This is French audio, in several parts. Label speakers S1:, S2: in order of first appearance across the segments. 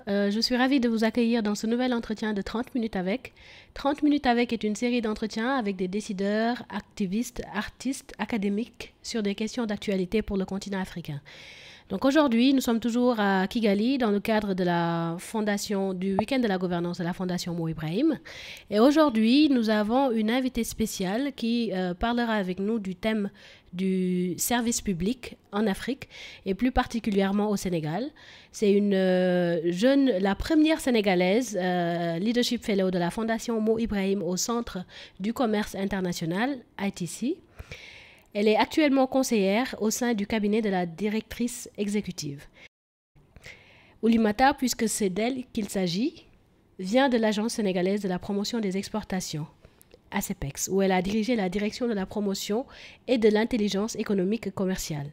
S1: Je suis ravie de vous accueillir dans ce nouvel entretien de 30 minutes avec. 30 minutes avec est une série d'entretiens avec des décideurs, activistes, artistes, académiques sur des questions d'actualité pour le continent africain. Donc aujourd'hui, nous sommes toujours à Kigali dans le cadre de la fondation du week-end de la gouvernance de la Fondation Mo Ibrahim. Et aujourd'hui, nous avons une invitée spéciale qui parlera avec nous du thème du service public en Afrique et plus particulièrement au Sénégal. C'est une la première sénégalaise, leadership fellow de la Fondation Mo Ibrahim au Centre du commerce international, ITC. Elle est actuellement conseillère au sein du cabinet de la directrice exécutive. Oulimata, puisque c'est d'elle qu'il s'agit, vient de l'Agence sénégalaise de la promotion des exportations, ACEPEX, où elle a dirigé la direction de la promotion et de l'intelligence économique et commerciale.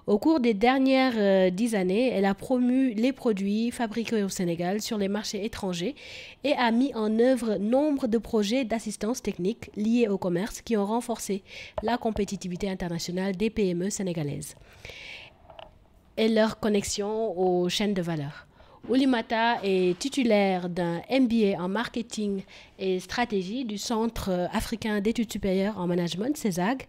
S1: Au cours des dernières 10 années, elle a promu les produits fabriqués au Sénégal sur les marchés étrangers et a mis en œuvre nombre de projets d'assistance technique liés au commerce qui ont renforcé la compétitivité internationale des PME sénégalaises et leur connexion aux chaînes de valeur. Oulimata est titulaire d'un MBA en marketing et stratégie du Centre africain d'études supérieures en management, CESAG,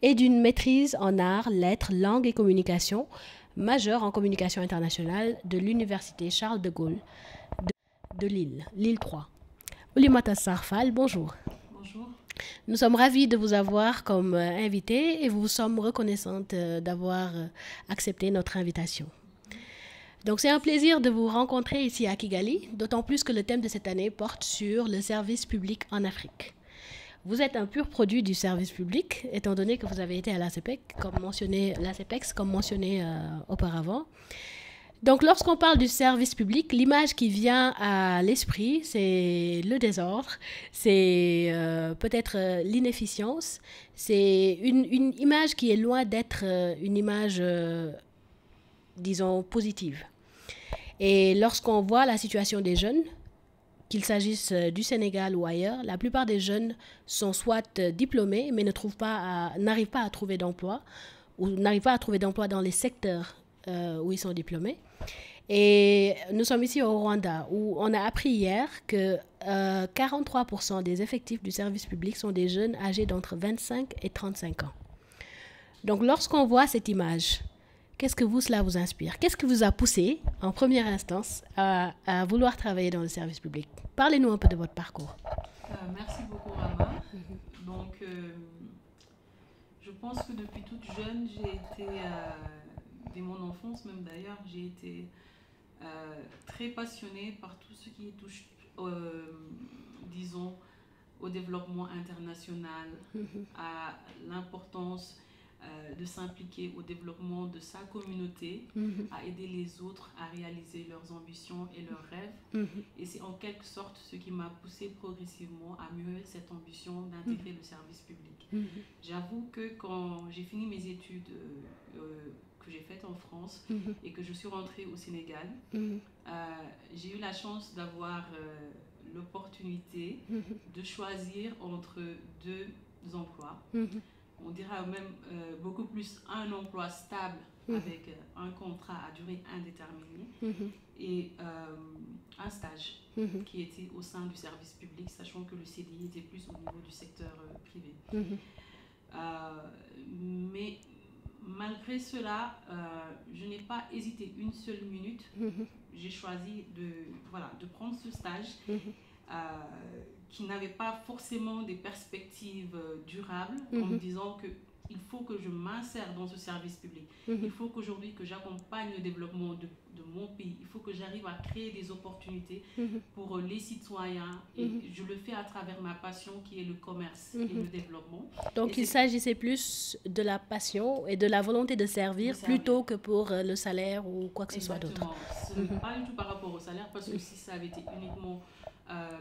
S1: et d'une maîtrise en arts, lettres, langues et communication, majeure en communication internationale de l'Université Charles de Gaulle de Lille, Lille 3. Oulimata Sarr Fall, bonjour.
S2: Bonjour.
S1: Nous sommes ravis de vous avoir comme invité et vous sommes reconnaissantes d'avoir accepté notre invitation. Donc c'est un plaisir de vous rencontrer ici à Kigali, d'autant plus que le thème de cette année porte sur le service public en Afrique. Vous êtes un pur produit du service public, étant donné que vous avez été à l'ACEPEX, comme mentionné auparavant. Donc lorsqu'on parle du service public, l'image qui vient à l'esprit, c'est le désordre, c'est peut-être l'inefficience, c'est une image qui est loin d'être une image, disons, positive. Et lorsqu'on voit la situation des jeunes, qu'il s'agisse du Sénégal ou ailleurs, la plupart des jeunes sont soit diplômés, mais n'arrivent pas à trouver d'emploi, ou n'arrivent pas à trouver d'emploi dans les secteurs où ils sont diplômés. Et nous sommes ici au Rwanda, où on a appris hier que 43% des effectifs du service public sont des jeunes âgés d'entre 25 et 35 ans. Donc lorsqu'on voit cette image, qu'est-ce que cela vous inspire? Qu'est-ce qui vous a poussé, en première instance, à vouloir travailler dans le service public? Parlez-nous un peu de votre parcours.
S2: Merci beaucoup, Rama. Donc, je pense que depuis toute jeune, j'ai été, dès mon enfance même d'ailleurs, j'ai été très passionnée par tout ce qui touche, disons, au développement international, à l'importance de s'impliquer au développement de sa communauté, à aider les autres à réaliser leurs ambitions et leurs rêves. Et c'est en quelque sorte ce qui m'a poussé progressivement à mûrir cette ambition d'intégrer le service public. J'avoue que quand j'ai fini mes études que j'ai faites en France et que je suis rentrée au Sénégal, j'ai eu la chance d'avoir l'opportunité de choisir entre deux emplois. On dira même beaucoup plus un emploi stable avec un contrat à durée indéterminée et un stage qui était au sein du service public, sachant que le CDI était plus au niveau du secteur privé. Mais malgré cela, je n'ai pas hésité une seule minute. J'ai choisi de prendre ce stage qui n'avait pas forcément des perspectives durables, en me disant qu'il faut que je m'insère dans ce service public. Il faut qu'aujourd'hui que j'accompagne le développement de mon pays. Il faut que j'arrive à créer des opportunités pour les citoyens. Et je le fais à travers ma passion qui est le commerce et le développement.
S1: Donc il s'agissait plus de la passion et de la volonté de servir plutôt que pour le salaire ou quoi que ce soit d'autre.
S2: Ce n'est pas du tout par rapport au salaire, parce que si ça avait été uniquement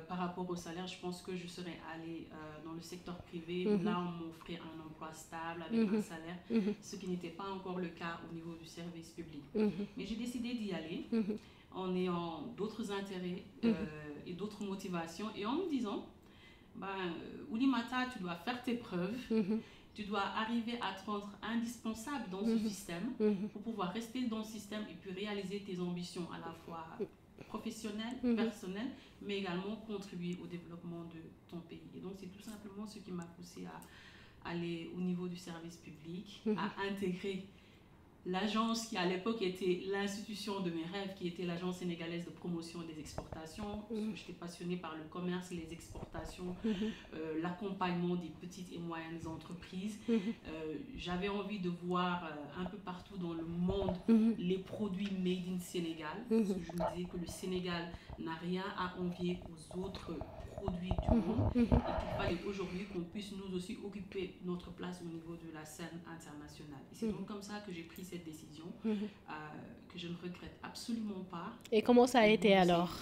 S2: par rapport au salaire, je pense que je serais allée dans le secteur privé. Là, on m'offrait un emploi stable avec un salaire, ce qui n'était pas encore le cas au niveau du service public. Mais j'ai décidé d'y aller en ayant d'autres intérêts et d'autres motivations, et en me disant, Oulimata, tu dois faire tes preuves. Tu dois arriver à te rendre indispensable dans ce système pour pouvoir rester dans le système et puis réaliser tes ambitions à la fois professionnel, personnel, mais également contribuer au développement de ton pays. Et donc, c'est tout simplement ce qui m'a poussé à aller au niveau du service public, à intégrer l'agence qui à l'époque était l'institution de mes rêves, qui était l'agence sénégalaise de promotion des exportations. J'étais passionnée par le commerce et les exportations, l'accompagnement des petites et moyennes entreprises. J'avais envie de voir un peu partout dans le monde les produits made in Sénégal. Parce que je me disais que le Sénégal n'a rien à envier aux autres produits du monde et qu'il fallait aujourd'hui qu'on puisse nous aussi occuper notre place au niveau de la scène internationale. Et c'est donc comme ça que j'ai pris cette décision que je ne regrette absolument pas.
S1: Et comment ça a été alors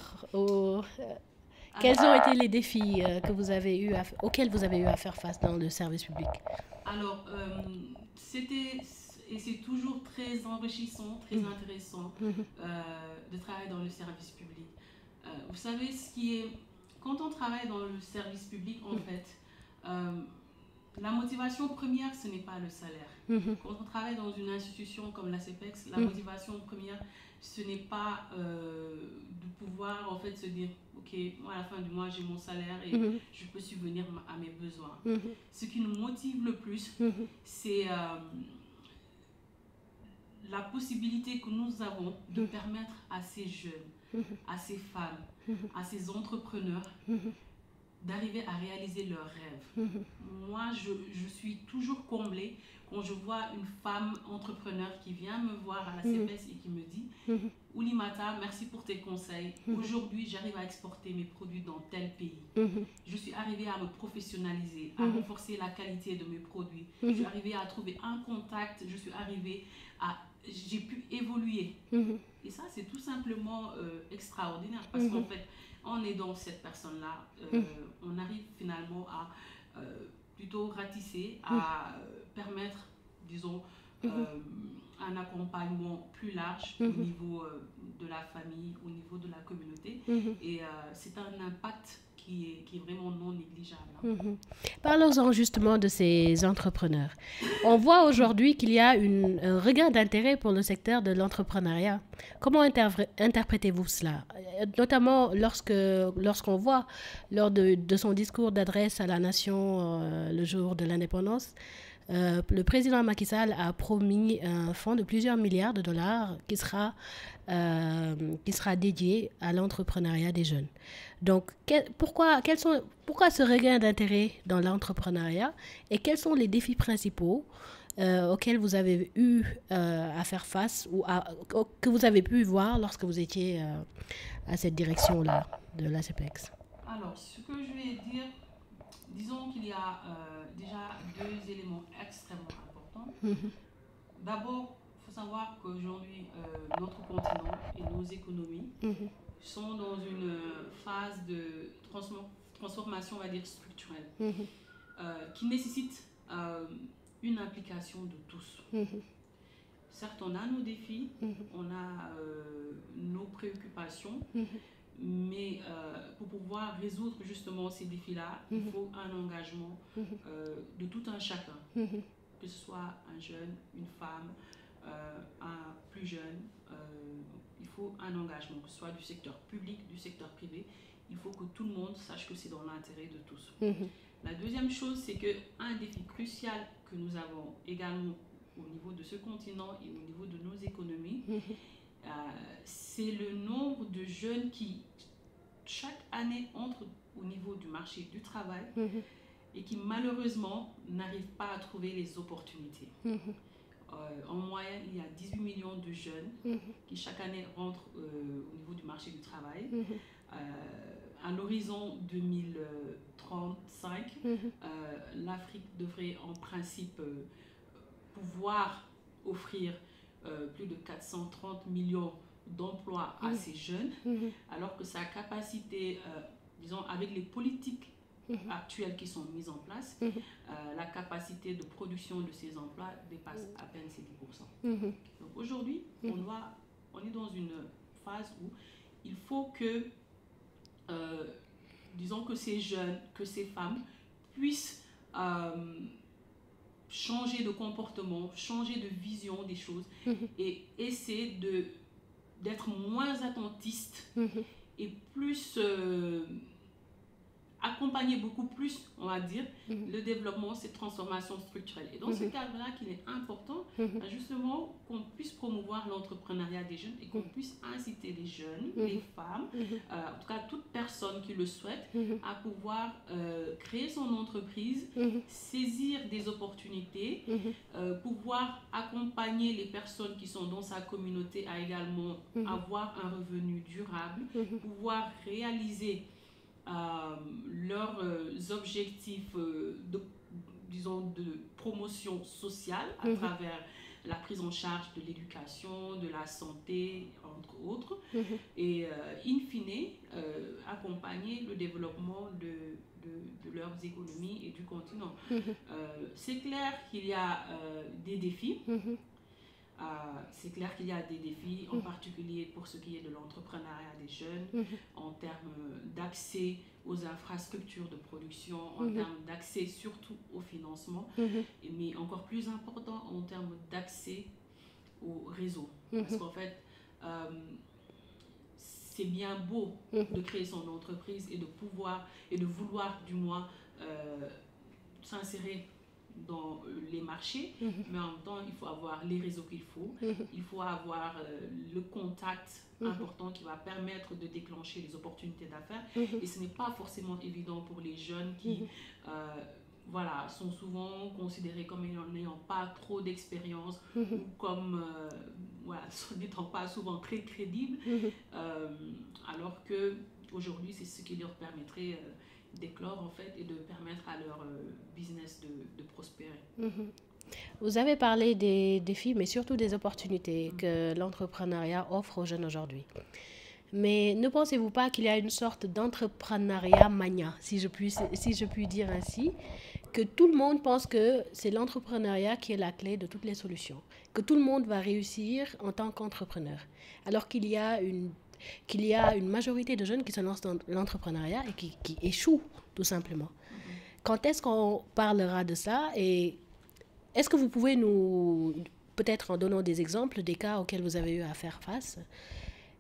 S1: quels ont été les défis que vous avez eu auxquels vous avez eu à faire face dans le service public?
S2: Alors, c'était et c'est toujours très enrichissant, très intéressant de travailler dans le service public. Vous savez, ce qui est quand on travaille dans le service public, en fait, la motivation première, ce n'est pas le salaire. Quand on travaille dans une institution comme la CEPEX, la motivation première, ce n'est pas de pouvoir, en fait, se dire, OK, moi, à la fin du mois, j'ai mon salaire et je peux subvenir à mes besoins. Ce qui nous motive le plus, c'est la possibilité que nous avons de permettre à ces jeunes, à ces femmes, à ces entrepreneurs d'arriver à réaliser leurs rêves. Moi, je suis toujours comblée quand je vois une femme entrepreneur qui vient me voir à la CEPES et qui me dit « Oulimata, merci pour tes conseils. Aujourd'hui, j'arrive à exporter mes produits dans tel pays. Je suis arrivée à me professionnaliser, à renforcer la qualité de mes produits. Je suis arrivée à trouver un contact. Je suis arrivée à... J'ai pu évoluer. » Et ça, c'est tout simplement extraordinaire parce qu'en fait, on est dans cette personne-là. On arrive finalement à plutôt ratisser, à permettre, disons, un accompagnement plus large au niveau de la famille, au niveau de la communauté. Et c'est un impact qui est vraiment non négligeable.
S1: Parlons-en justement de ces entrepreneurs. On voit aujourd'hui qu'il y a un regain d'intérêt pour le secteur de l'entrepreneuriat. Comment interprétez-vous cela? Notamment lorsqu'on voit, lors de son discours d'adresse à la nation le jour de l'indépendance, le président Macky Sall a promis un fonds de plusieurs milliards de dollars qui sera dédié à l'entrepreneuriat des jeunes. Donc, pourquoi ce regain d'intérêt dans l'entrepreneuriat et quels sont les défis principaux auxquels vous avez eu à faire face ou que vous avez pu voir lorsque vous étiez à cette direction-là de la CEPEX?
S2: Alors, ce que je vais dire, disons qu'il y a déjà deux éléments extrêmement importants. D'abord, il faut savoir qu'aujourd'hui, notre continent et nos économies sont dans une phase de transformation, on va dire, structurelle, qui nécessite une implication de tous. Certes, on a nos défis, on a nos préoccupations, mais pour pouvoir résoudre justement ces défis-là, il faut un engagement de tout un chacun, que ce soit un jeune, une femme, un plus jeune. Il faut un engagement, que ce soit du secteur public, du secteur privé. Il faut que tout le monde sache que c'est dans l'intérêt de tous. La deuxième chose, c'est qu'un défi crucial que nous avons également au niveau de ce continent et au niveau de nos économies, c'est le nombre de jeunes qui, chaque année, entrent au niveau du marché du travail et qui, malheureusement, n'arrivent pas à trouver les opportunités. En moyenne, il y a 18 millions de jeunes qui, chaque année, rentrent au niveau du marché du travail. À l'horizon 2035, l'Afrique devrait, en principe, pouvoir offrir plus de 430 millions d'emplois à ces jeunes, alors que sa capacité, disons, avec les politiques actuelles qui sont mises en place, la capacité de production de ces emplois dépasse à peine ces 10%. Donc aujourd'hui, on est dans une phase où il faut que, disons, que ces jeunes, que ces femmes puissent changer de comportement, changer de vision des choses et essayer d'être moins attentiste et plus accompagner beaucoup plus, on va dire, le développement, cette transformation structurelle. Et dans ce cadre-là, qu'il est important, justement, qu'on puisse promouvoir l'entrepreneuriat des jeunes et qu'on puisse inciter les jeunes, les femmes, en tout cas toute personne qui le souhaite, à pouvoir créer son entreprise, saisir des opportunités, pouvoir accompagner les personnes qui sont dans sa communauté à également avoir un revenu durable, pouvoir réaliser leurs objectifs de promotion sociale à travers la prise en charge de l'éducation, de la santé, entre autres, et in fine, accompagner le développement de leurs économies et du continent. C'est clair qu'il y a des défis. C'est clair qu'il y a des défis, en particulier pour ce qui est de l'entrepreneuriat des jeunes, en termes d'accès aux infrastructures de production, en termes d'accès surtout au financement, mais encore plus important en termes d'accès au réseau. Parce qu'en fait, c'est bien beau de créer son entreprise et de pouvoir, et de vouloir du moins s'insérer dans les marchés, mais en même temps, il faut avoir les réseaux qu'il faut, il faut avoir le contact important qui va permettre de déclencher les opportunités d'affaires, et ce n'est pas forcément évident pour les jeunes qui voilà, sont souvent considérés comme n'ayant pas trop d'expérience ou comme voilà, n'étant pas souvent très crédibles, alors que aujourd'hui c'est ce qui leur permettrait d'éclore en fait et de permettre à leur business de prospérer.
S1: Vous avez parlé des défis, mais surtout des opportunités que l'entrepreneuriat offre aux jeunes aujourd'hui. Mais ne pensez-vous pas qu'il y a une sorte d'entrepreneuriat mania, si je puis dire ainsi, que tout le monde pense que c'est l'entrepreneuriat qui est la clé de toutes les solutions, que tout le monde va réussir en tant qu'entrepreneur, alors qu'il y a une majorité de jeunes qui se lancent dans l'entrepreneuriat et qui échouent, tout simplement. Quand est-ce qu'on parlera de ça et est-ce que vous pouvez nous, peut-être en donnant des exemples, des cas auxquels vous avez eu à faire face,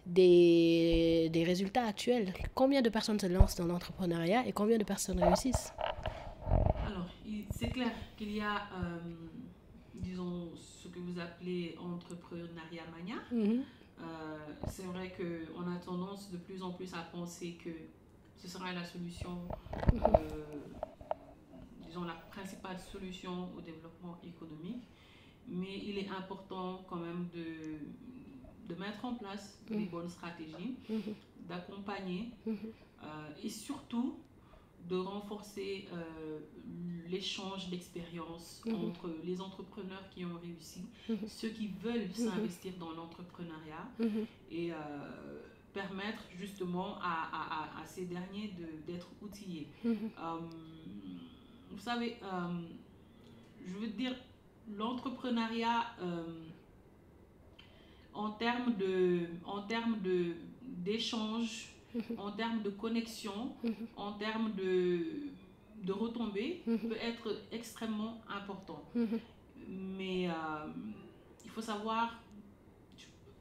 S1: des résultats actuels? Combien de personnes se lancent dans l'entrepreneuriat et combien de personnes réussissent?
S2: Alors, c'est clair qu'il y a, disons, ce que vous appelez entrepreneuriat mania. C'est vrai qu'on a tendance de plus en plus à penser que ce sera la solution, disons la principale solution au développement économique, mais il est important quand même de mettre en place des bonnes stratégies, d'accompagner et surtout de renforcer l'échange d'expériences entre les entrepreneurs qui ont réussi, ceux qui veulent s'investir dans l'entrepreneuriat et permettre justement à ces derniers d'être outillés. Vous savez, je veux dire, l'entrepreneuriat en termes d'échange, en termes de connexion, en termes de retombées, peut être extrêmement important. Mais il faut savoir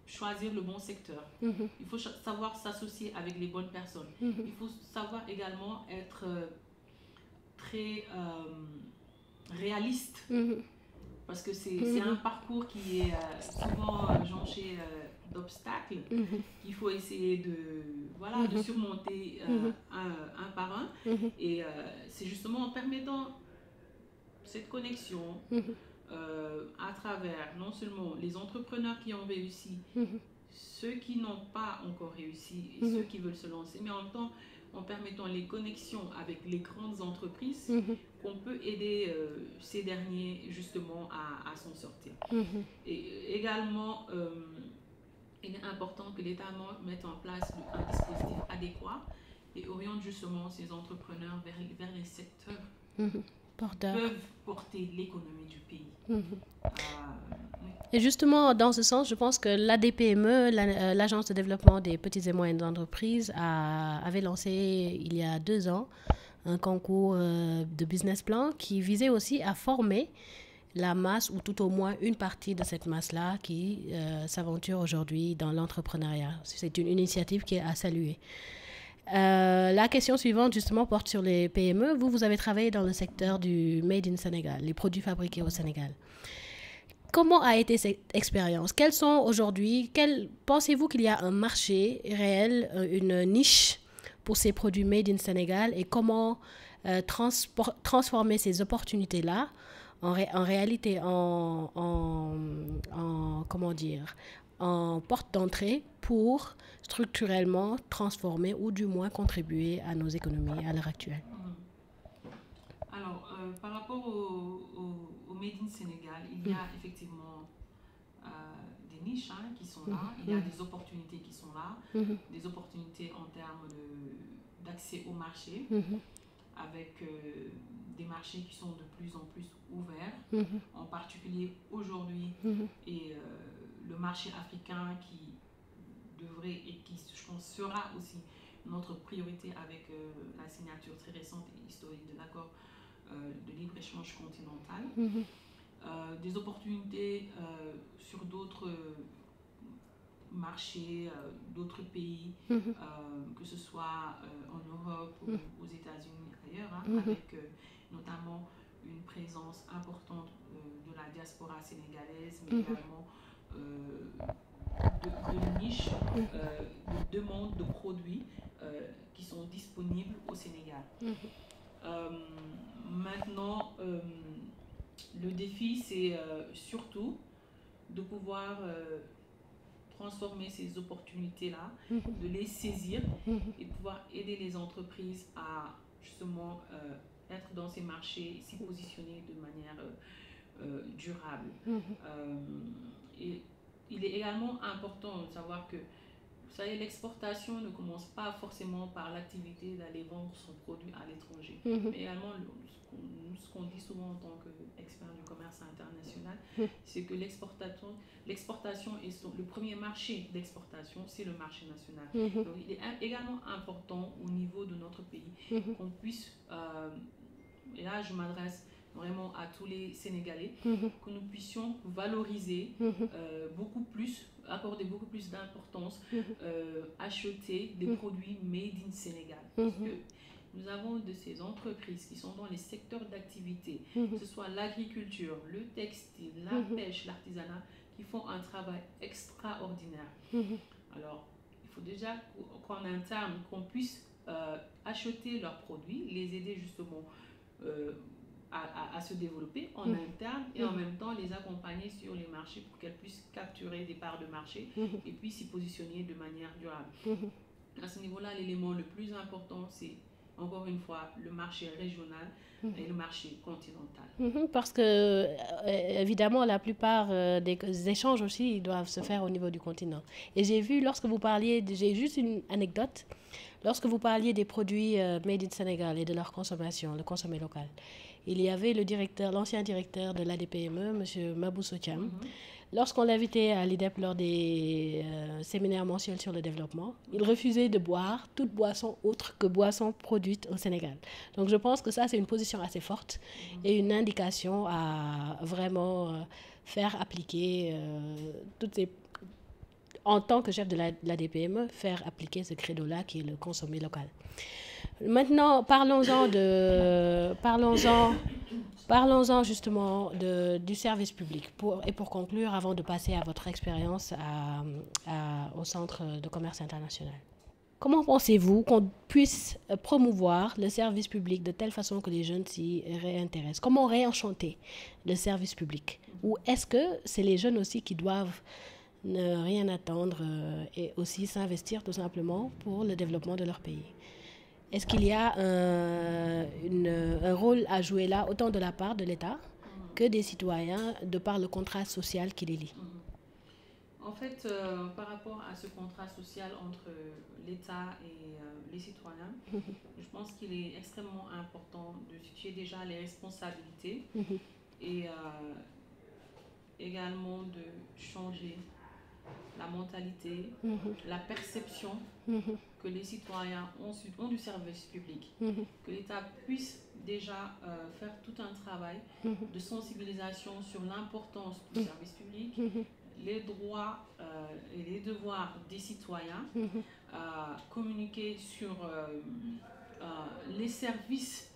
S2: choisir le bon secteur. Il faut savoir s'associer avec les bonnes personnes. Il faut savoir également être très réaliste. Parce que c'est un parcours qui est souvent jonché d'obstacles qu'il faut essayer de surmonter un par un. Et c'est justement en permettant cette connexion à travers non seulement les entrepreneurs qui ont réussi, ceux qui n'ont pas encore réussi et ceux qui veulent se lancer, mais en même temps en permettant les connexions avec les grandes entreprises, qu'on peut aider ces derniers justement à s'en sortir. Et également, il est important que l'État mette en place un dispositif adéquat et oriente justement ces entrepreneurs vers les secteurs qui peuvent porter l'économie du pays. Oui.
S1: Et justement, dans ce sens, je pense que l'ADPME, l'Agence de développement des petites et moyennes entreprises, avait lancé il y a 2 ans un concours de business plan qui visait aussi à former la masse ou tout au moins une partie de cette masse-là qui s'aventure aujourd'hui dans l'entrepreneuriat. C'est une initiative qui est à saluer. La question suivante, justement, porte sur les PME. Vous avez travaillé dans le secteur du Made in Sénégal, les produits fabriqués au Sénégal. Comment a été cette expérience? Quels sont aujourd'hui, pensez-vous qu'il y a un marché réel, une niche pour ces produits Made in Sénégal et comment transformer ces opportunités-là en réalité comment dire, en porte d'entrée pour structurellement transformer ou du moins contribuer à nos économies à l'heure actuelle?
S2: Alors, par rapport au Made in Sénégal, il y a effectivement des niches qui sont là, il y a des opportunités qui sont là, des opportunités en termes d'accès au marché, avec des marchés qui sont de plus en plus ouverts, en particulier aujourd'hui, et le marché africain qui devrait et qui, je pense, sera aussi notre priorité avec la signature très récente et historique de l'accord de libre-échange continental. Des opportunités sur d'autres marchés, d'autres pays, que ce soit en Europe ou aux États-Unis, ailleurs, avec notamment une présence importante de la diaspora sénégalaise, mais également de niches, de demandes de produits qui sont disponibles au Sénégal. Maintenant, le défi, c'est surtout de pouvoir transformer ces opportunités-là, de les saisir et de pouvoir aider les entreprises à justement être dans ces marchés, s'y positionner de manière durable. Et il est également important de savoir que, vous savez, l'exportation ne commence pas forcément par l'activité d'aller vendre son produit à l'étranger, mais également ce qu'on dit souvent en tant qu'expert du commerce international, c'est que l'exportation est le premier marché d'exportation, c'est le marché national. Donc il est également important au niveau de notre pays qu'on puisse, et là je m'adresse vraiment à tous les Sénégalais, que nous puissions valoriser beaucoup plus, accorder beaucoup plus d'importance, acheter des produits made in Sénégal. Parce que nous avons de ces entreprises qui sont dans les secteurs d'activité, que ce soit l'agriculture, le textile, la pêche, l'artisanat, qui font un travail extraordinaire. Alors, il faut déjà qu'en interne, qu'on puisse acheter leurs produits, les aider justement à se développer en interne et en même temps les accompagner sur les marchés pour qu'elles puissent capturer des parts de marché et puis s'y positionner de manière durable. À ce niveau-là, l'élément le plus important, c'est encore une fois le marché régional et le marché continental.
S1: Parce que, évidemment, la plupart des échanges aussi ils doivent se faire au niveau du continent. Et j'ai vu, lorsque vous parliez, j'ai juste une anecdote, lorsque vous parliez des produits made in Sénégal et de leur consommation, le consommé local, il y avait l'ancien directeur de l'ADPME, M. Mabou Sotiam. Lorsqu'on l'invitait à l'IDEP lors des séminaires mensuels sur le développement, il refusait de boire toute boisson autre que boisson produite au Sénégal. Donc je pense que ça, c'est une position assez forte et une indication à vraiment faire appliquer en tant que chef de l'ADPME, faire appliquer ce credo-là qui est le consommer local. Maintenant, parlons-en justement du service public. Pour conclure, avant de passer à votre expérience au Centre de commerce international. Comment pensez-vous qu'on puisse promouvoir le service public de telle façon que les jeunes s'y réintéressent? Comment réenchanter le service public? Ou est-ce que c'est les jeunes aussi qui doivent ne rien attendre et aussi s'investir tout simplement pour le développement de leur pays? Est-ce qu'il y a un rôle à jouer là, autant de la part de l'État que des citoyens, de par le contrat social qui les lie?
S2: En fait, par rapport à ce contrat social entre l'État et les citoyens, je pense qu'il est extrêmement important de situer déjà les responsabilités et également de changer la mentalité, la perception que les citoyens ont du service public, que l'État puisse déjà faire tout un travail de sensibilisation sur l'importance du service public, les droits et les devoirs des citoyens, communiquer sur les services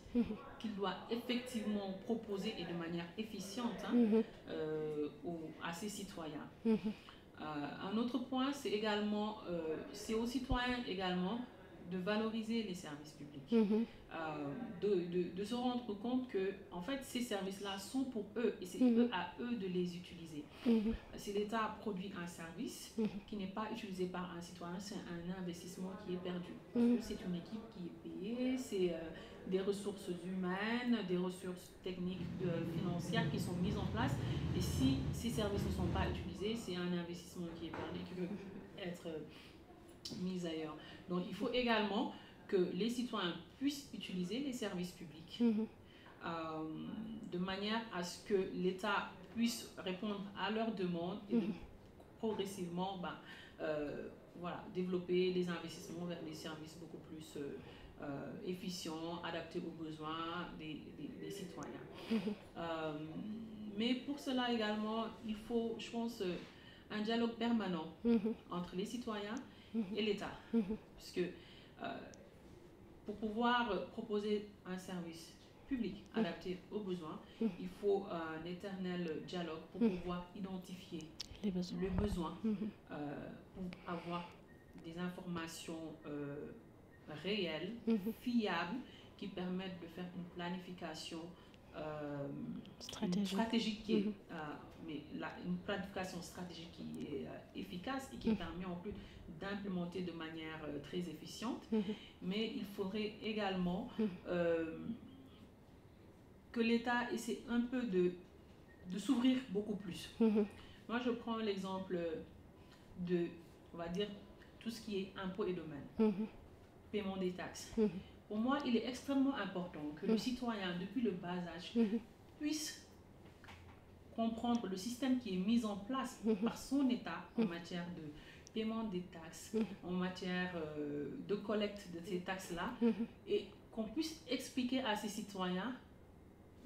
S2: qu'il doit effectivement proposer et de manière efficiente à ses citoyens. Un autre point, c'est également, c'est aux citoyens également de valoriser les services publics, de se rendre compte que en fait ces services-là sont pour eux et c'est à eux de les utiliser. Si l'État produit un service qui n'est pas utilisé par un citoyen, c'est un investissement qui est perdu. C'est une équipe qui est payée, c'est des ressources humaines, des ressources techniques, financières qui sont mises en place. Et si ces services ne sont pas utilisés, c'est un investissement qui est perdu, qui peut être mis ailleurs. Donc il faut également que les citoyens puissent utiliser les services publics de manière à ce que l'État puisse répondre à leurs demandes et de progressivement voilà, développer les investissements vers des services beaucoup plus efficients, adaptés aux besoins des citoyens. Mais pour cela également, il faut, je pense, un dialogue permanent entre les citoyens et l'État. Puisque pour pouvoir proposer un service public adapté aux besoins, il faut un éternel dialogue pour pouvoir identifier les besoins pour avoir des informations réelles, fiables, qui permettent de faire une planification stratégique qui est, mais une planification stratégique qui est efficace et qui permet en plus d'implémenter de manière très efficiente. Mais il faudrait également que l'État essaie un peu de s'ouvrir beaucoup plus. Moi, je prends l'exemple de, on va dire, tout ce qui est impôts et domaines, paiement des taxes. Pour moi, il est extrêmement important que le citoyen, depuis le bas âge, puisse comprendre le système qui est mis en place par son État en matière de paiement des taxes, en matière de collecte de ces taxes-là, et qu'on puisse expliquer à ces citoyens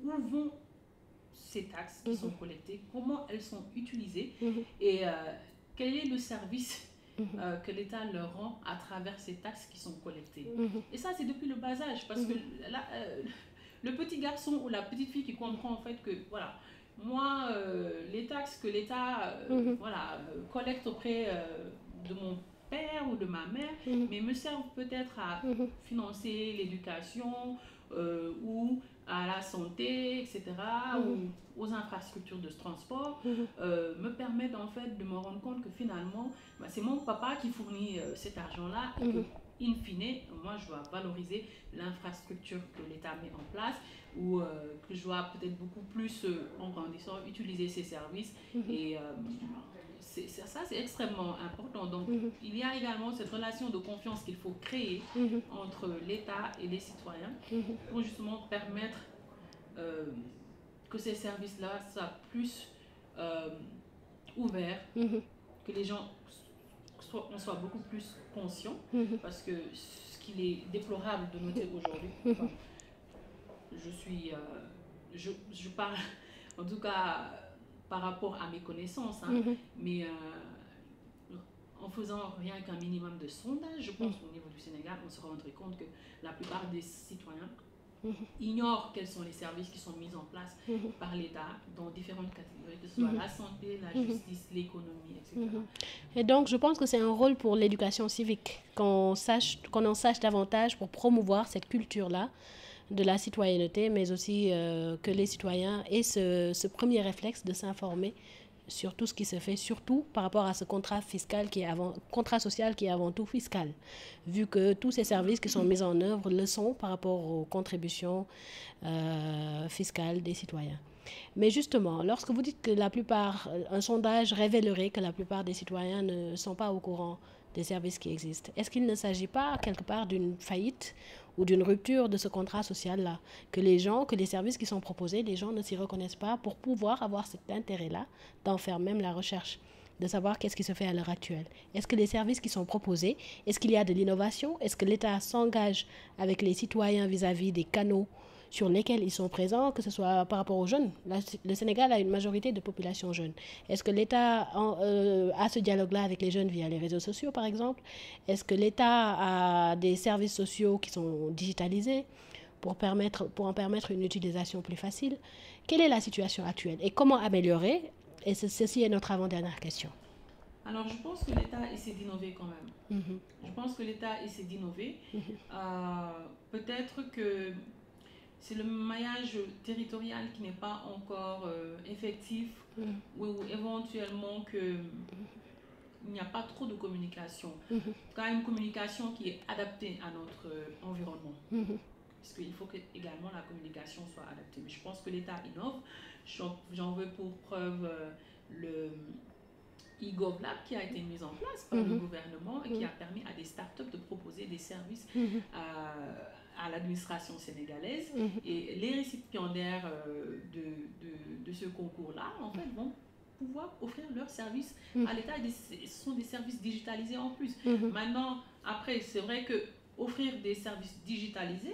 S2: où vont ces taxes qui sont collectées, comment elles sont utilisées et quel est le service que l'État leur rend à travers ces taxes qui sont collectées. Et ça, c'est depuis le bas âge, parce que là, le petit garçon ou la petite fille qui comprend en fait que, voilà, moi, les taxes que l'État voilà, collecte auprès de mon père ou de ma mère, mais me servent peut-être à financer l'éducation ou à la santé, etc., ou aux infrastructures de transport, me permettent en fait de me rendre compte que finalement, c'est mon papa qui fournit cet argent-là et que, in fine, moi je dois valoriser l'infrastructure que l'État met en place ou que je dois peut-être beaucoup plus, en grandissant, utiliser ces services. Et ça, c'est extrêmement important. Donc, il y a également cette relation de confiance qu'il faut créer entre l'État et les citoyens pour justement permettre que ces services-là soient plus ouverts, que les gens on soit beaucoup plus conscients, parce que ce qu'il est déplorable de noter aujourd'hui, enfin, je parle en tout cas par rapport à mes connaissances, mais en faisant rien qu'un minimum de sondage, je pense qu'au niveau du Sénégal, on se rendrait compte que la plupart des citoyens ignorent quels sont les services qui sont mis en place par l'État dans différentes catégories, que ce soit la santé, la justice, l'économie, etc.
S1: Et donc, je pense que c'est un rôle pour l'éducation civique, qu'on en sache davantage pour promouvoir cette culture-là de la citoyenneté, mais aussi que les citoyens aient ce premier réflexe de s'informer sur tout ce qui se fait, surtout par rapport à ce contrat fiscal contrat social qui est avant tout fiscal, vu que tous ces services qui sont mis en œuvre le sont par rapport aux contributions fiscales des citoyens. Mais justement, lorsque vous dites que un sondage révélerait que la plupart des citoyens ne sont pas au courant des services qui existent, est-ce qu'il ne s'agit pas quelque part d'une faillite ou d'une rupture de ce contrat social-là, que les services qui sont proposés, les gens ne s'y reconnaissent pas pour pouvoir avoir cet intérêt-là d'en faire même la recherche, de savoir qu'est-ce qui se fait à l'heure actuelle. Est-ce que les services qui sont proposés, est-ce qu'il y a de l'innovation? Est-ce que l'État s'engage avec les citoyens vis-à-vis des canaux sur lesquels ils sont présents, que ce soit par rapport aux jeunes. Le Sénégal a une majorité de population jeune. Est-ce que l'État a ce dialogue-là avec les jeunes via les réseaux sociaux, par exemple? Est-ce que l'État a des services sociaux qui sont digitalisés pour en permettre une utilisation plus facile? Quelle est la situation actuelle et comment améliorer? Et ceci est notre avant-dernière question.
S2: Alors, je pense que l'État essaie d'innover quand même. Je pense que l'État essaie d'innover. Peut-être que c'est le maillage territorial qui n'est pas encore effectif ou éventuellement qu'il n'y a pas trop de communication. En tout cas, une communication qui est adaptée à notre environnement. Parce qu'il faut que également la communication soit adaptée. Mais je pense que l'État innove. J'en veux pour preuve le e-GovLab qui a été mis en place par le gouvernement et qui a permis à des startups de proposer des services à l'administration sénégalaise. Et les récipiendaires de ce concours-là, en fait, vont pouvoir offrir leurs services à l'État. Ce sont des services digitalisés en plus. Maintenant, après, c'est vrai que offrir des services digitalisés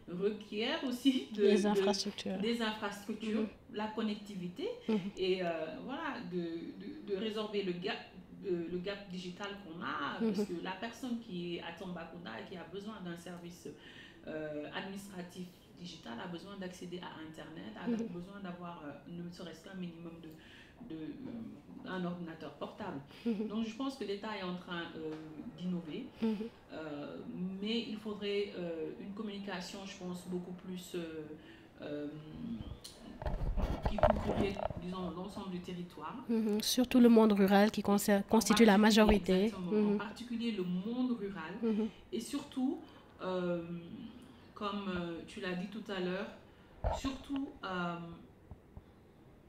S2: requiert aussi
S1: des infrastructures,
S2: la connectivité et voilà, de résorber le gap digital qu'on a, parce que la personne qui est à Tambacounda et qui a besoin d'un service administratif digital a besoin d'accéder à Internet, a besoin d'avoir ne serait-ce qu'un minimum un ordinateur portable. Donc je pense que l'État est en train d'innover, mais il faudrait une communication, je pense, beaucoup plus qui couvrirait, disons, l'ensemble du territoire.
S1: Surtout le monde rural qui constitue la majorité.
S2: Exactement, en particulier le monde rural. Et surtout, comme tu l'as dit tout à l'heure, surtout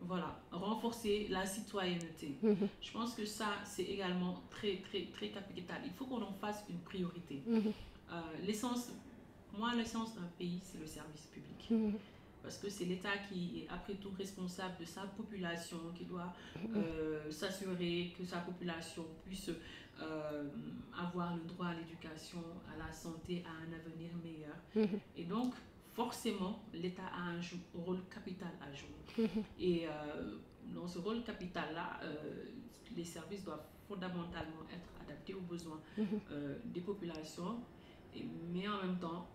S2: voilà, renforcer la citoyenneté. Je pense que ça, c'est également très, très, très capital. Il faut qu'on en fasse une priorité. L'essence d'un pays, c'est le service public. Parce que c'est l'État qui est après tout responsable de sa population, qui doit s'assurer que sa population puisse avoir le droit à l'éducation, à la santé, à un avenir meilleur. Et donc, forcément, l'État a un rôle capital à jouer. Et dans ce rôle capital-là, les services doivent fondamentalement être adaptés aux besoins des populations. Mais en même temps,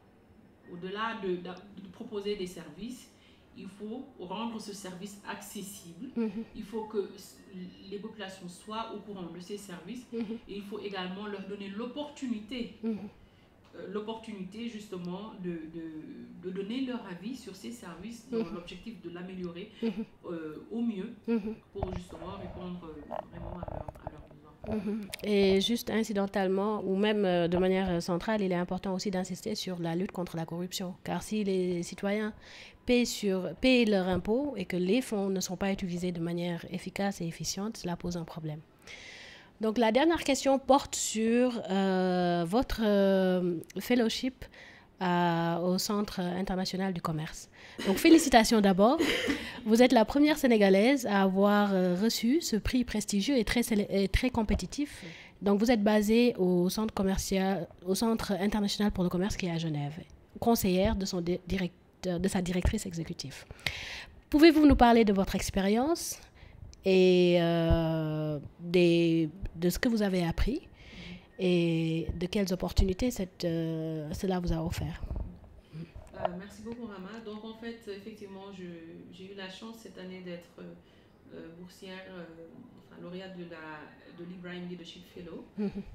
S2: au-delà de proposer des services, il faut rendre ce service accessible. Il faut que les populations soient au courant de ces services. Et il faut également leur donner l'opportunité justement de donner leur avis sur ces services dans l'objectif de l'améliorer au mieux pour justement répondre vraiment à leurs besoins.
S1: Et juste incidentalement ou même de manière centrale, il est important aussi d'insister sur la lutte contre la corruption, car si les citoyens payent leurs impôts et que les fonds ne sont pas utilisés de manière efficace et efficiente, cela pose un problème. Donc la dernière question porte sur votre fellowship au Centre international du commerce. Donc félicitations d'abord. Vous êtes la première Sénégalaise à avoir reçu ce prix prestigieux et très compétitif. Donc vous êtes basée au Centre international pour le commerce qui est à Genève, conseillère de sa directrice exécutive. Pouvez-vous nous parler de votre expérience et de ce que vous avez appris et de quelles opportunités cela vous a offert?
S2: Merci beaucoup, Rama. Donc, en fait, effectivement, j'ai eu la chance cette année d'être boursière, lauréate de l'Ibrahim Leadership Fellow.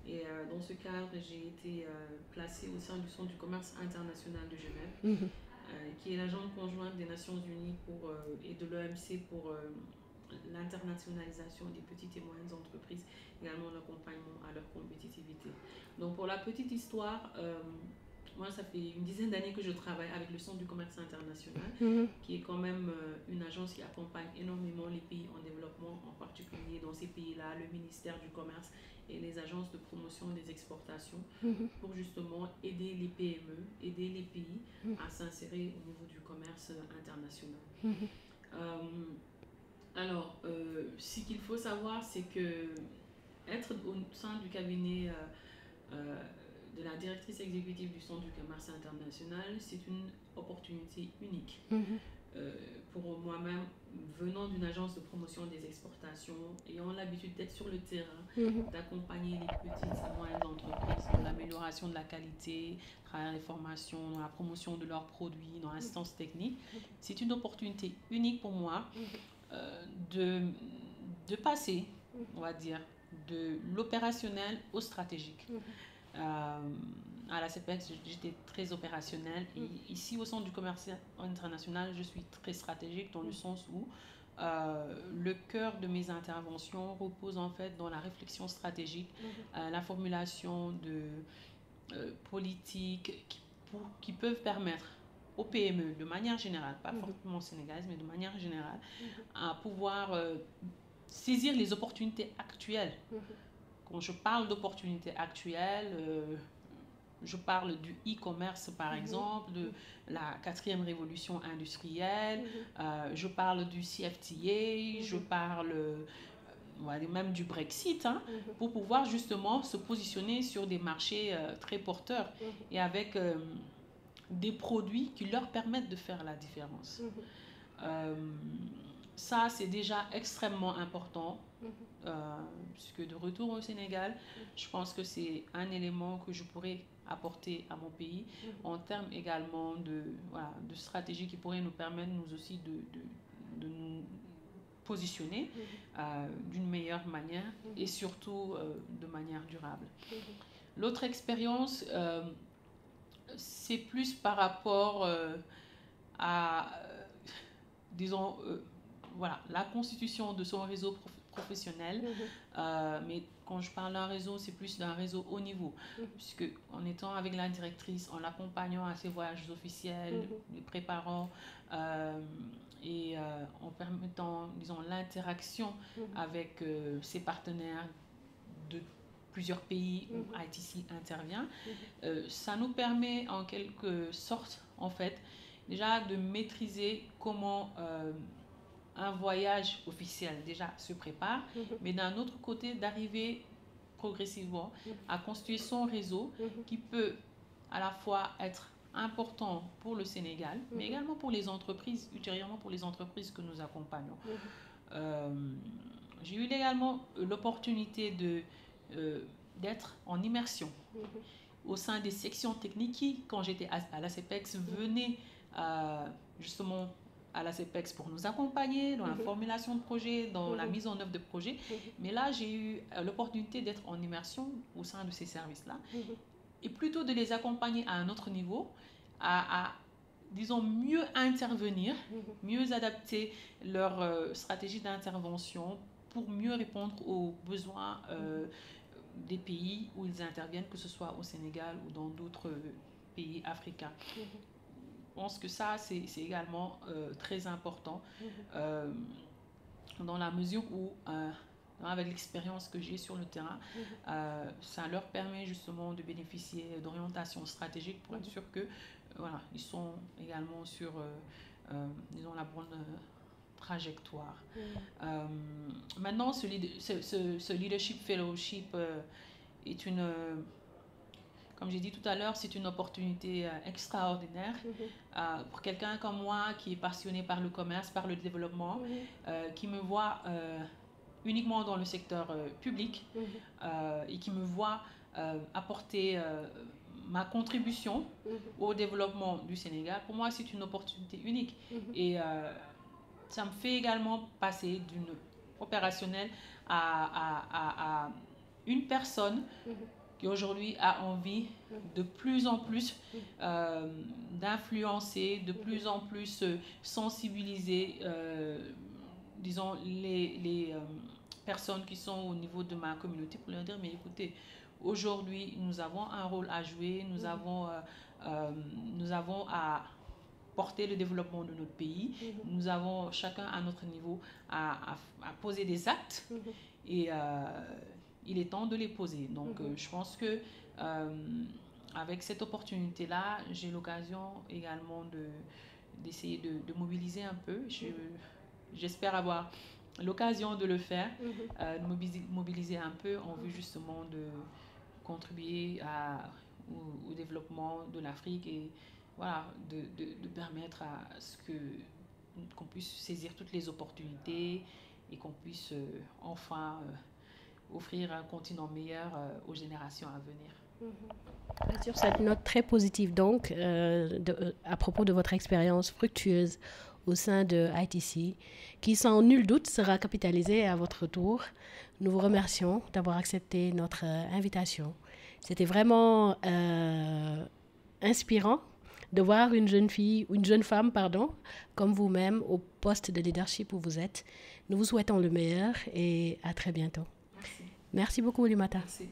S2: Et dans ce cadre, j'ai été placée au sein du Centre du commerce international de Genève, qui est l'agence conjointe des Nations Unies et de l'OMC pour l'internationalisation des petites et moyennes entreprises, également l'accompagnement à leur compétitivité. Donc pour la petite histoire, moi ça fait une dizaine d'années que je travaille avec le Centre du commerce international, qui est quand même une agence qui accompagne énormément les pays en développement, en particulier dans ces pays-là, le ministère du commerce et les agences de promotion des exportations, pour justement aider les PME, aider les pays à s'insérer au niveau du commerce international. Alors, ce qu'il faut savoir, c'est que être au sein du cabinet de la directrice exécutive du Centre du commerce international, c'est une opportunité unique. Pour moi-même, venant d'une agence de promotion des exportations, ayant l'habitude d'être sur le terrain, d'accompagner les petites et moyennes entreprises dans l'amélioration de la qualité, à travers les formations, dans la promotion de leurs produits, dans l'assistance technique, c'est une opportunité unique pour moi de passer, on va dire, de l'opérationnel au stratégique. À la CEPEX, j'étais très opérationnelle. Et ici, au Centre du commerce international, je suis très stratégique dans le sens où le cœur de mes interventions repose en fait dans la réflexion stratégique, la formulation de politiques qui peuvent permettre aux PME, de manière générale, pas forcément sénégalaise, mais de manière générale, à pouvoir saisir les opportunités actuelles. Quand je parle d'opportunités actuelles, je parle du e-commerce par exemple, de la 4e révolution industrielle, je parle du CFTA, je parle même du Brexit, pour pouvoir justement se positionner sur des marchés très porteurs et avec des produits qui leur permettent de faire la différence. Ça, c'est déjà extrêmement important, puisque de retour au Sénégal, je pense que c'est un élément que je pourrais apporter à mon pays, en termes également de stratégie qui pourrait nous permettre, nous aussi, de nous positionner d'une meilleure manière et surtout de manière durable. L'autre expérience, c'est plus par rapport à, disons, la constitution de son réseau professionnel. Mais quand je parle d'un réseau, c'est plus d'un réseau haut niveau, puisque en étant avec la directrice, en l'accompagnant à ses voyages officiels, les préparant et en permettant, disons, l'interaction avec ses partenaires de plusieurs pays où ITC intervient, ça nous permet en quelque sorte, en fait, déjà de maîtriser comment un voyage officiel déjà se prépare, mais d'un autre côté d'arriver progressivement à constituer son réseau qui peut à la fois être important pour le Sénégal, mais également pour les entreprises, ultérieurement pour les entreprises que nous accompagnons. J'ai eu également l'opportunité d'être en immersion au sein des sections techniques qui, quand j'étais à la CEPEX, venaient justement à la CEPEX pour nous accompagner dans la formulation de projets, dans la mise en œuvre de projets. Mais là, j'ai eu l'opportunité d'être en immersion au sein de ces services-là et plutôt de les accompagner à un autre niveau, à disons, mieux intervenir, mieux adapter leur stratégie d'intervention pour mieux répondre aux besoins des pays où ils interviennent, que ce soit au Sénégal ou dans d'autres pays africains. Je pense que ça, c'est également très important dans la mesure où, avec l'expérience que j'ai sur le terrain, ça leur permet justement de bénéficier d'orientations stratégiques pour être sûr que ils sont également sur disons, la bonne trajectoire. Maintenant, ce Leadership Fellowship est une... comme j'ai dit tout à l'heure, c'est une opportunité extraordinaire pour quelqu'un comme moi qui est passionné par le commerce, par le développement, qui me voit uniquement dans le secteur public et qui me voit apporter ma contribution au développement du Sénégal. Pour moi, c'est une opportunité unique. Et ça me fait également passer d'une opérationnelle à une personne qui aujourd'hui a envie de plus en plus d'influencer, de plus en plus sensibiliser, disons, les personnes qui sont au niveau de ma communauté pour leur dire, mais écoutez, aujourd'hui, nous avons un rôle à jouer, nous avons à porter le développement de notre pays, nous avons chacun à notre niveau à poser des actes et il est temps de les poser. Donc, je pense que avec cette opportunité-là, j'ai l'occasion également d'essayer de mobiliser un peu. J'espère avoir l'occasion de le faire, de mobiliser un peu en vue justement de contribuer développement de l'Afrique et voilà, de permettre à ce qu'on puisse saisir toutes les opportunités et qu'on puisse enfin offrir un continent meilleur aux générations à venir.
S1: Sur cette note très positive, donc, à propos de votre expérience fructueuse au sein de ITC, qui sans nul doute sera capitalisée à votre tour, nous vous remercions d'avoir accepté notre invitation. C'était vraiment inspirant de voir une jeune femme, comme vous-même, au poste de leadership où vous êtes. Nous vous souhaitons le meilleur et à très bientôt.
S2: Merci.
S1: Merci beaucoup, Oulimata.
S2: Merci.